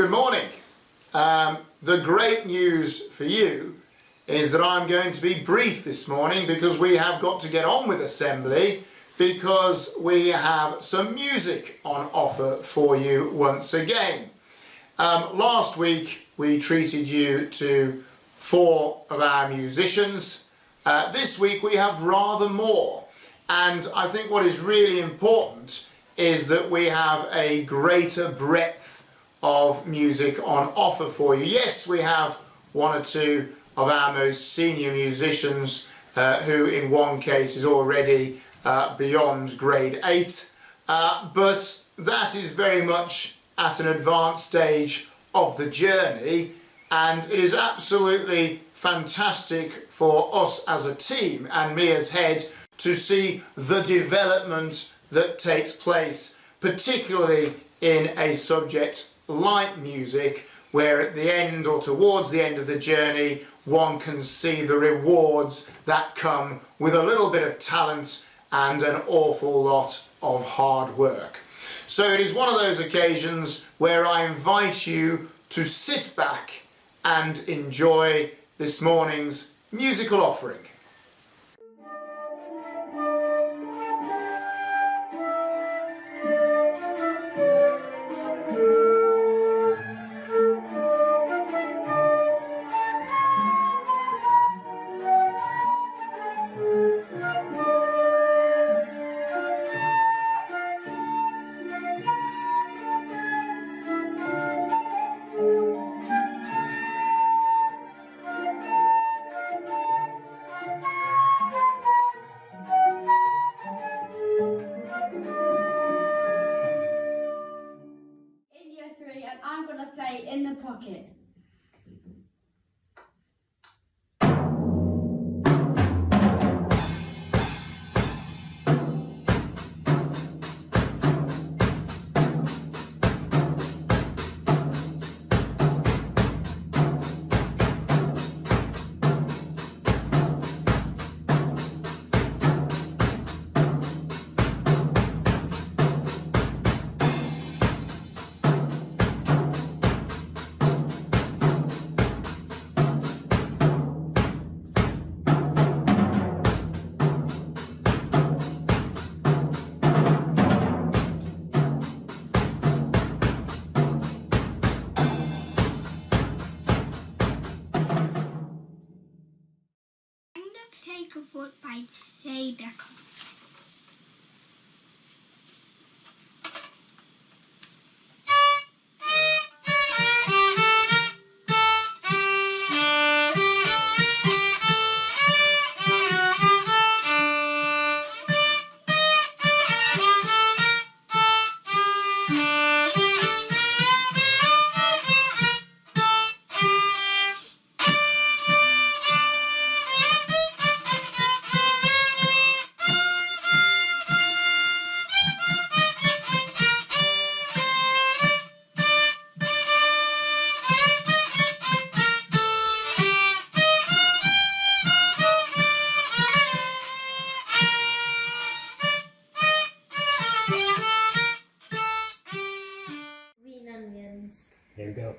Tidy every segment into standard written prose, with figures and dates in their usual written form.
Good morning. The great news for you is that I'm going to be brief this morning because we have got to get on with assembly because we have some music on offer for you once again. Last week we treated you to 4 of our musicians. This week we have rather more, and I think what is really important is that we have a greater breadth of music on offer for you. Yes, we have 1 or 2 of our most senior musicians who in one case is already beyond grade 8, but that is very much at an advanced stage of the journey, and it is absolutely fantastic for us as a team and me as head to see the development that takes place, particularly in a subject like music, where at the end or towards the end of the journey one can see the rewards that come with a little bit of talent and an awful lot of hard work. So it is one of those occasions where I invite you to sit back and enjoy this morning's musical offering. And I'm going to play In the Pocket. Take a Foot by Jay Becker. Here we go.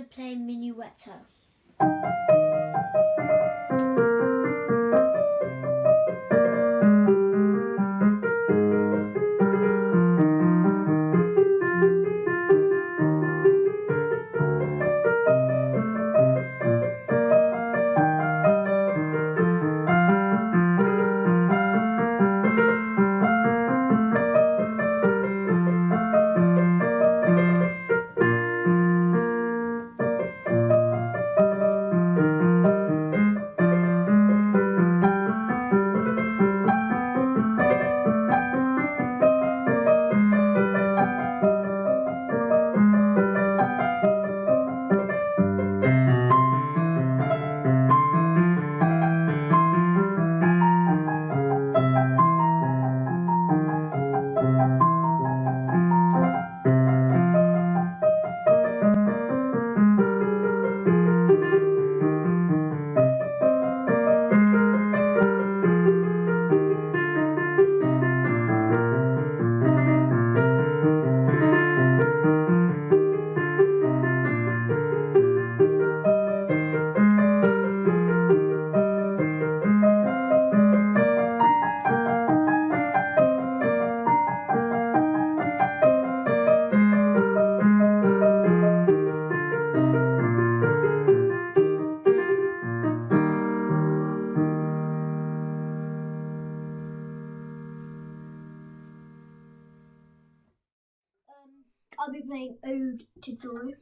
gonna play Minuetto. I'll be playing Ode to Joy.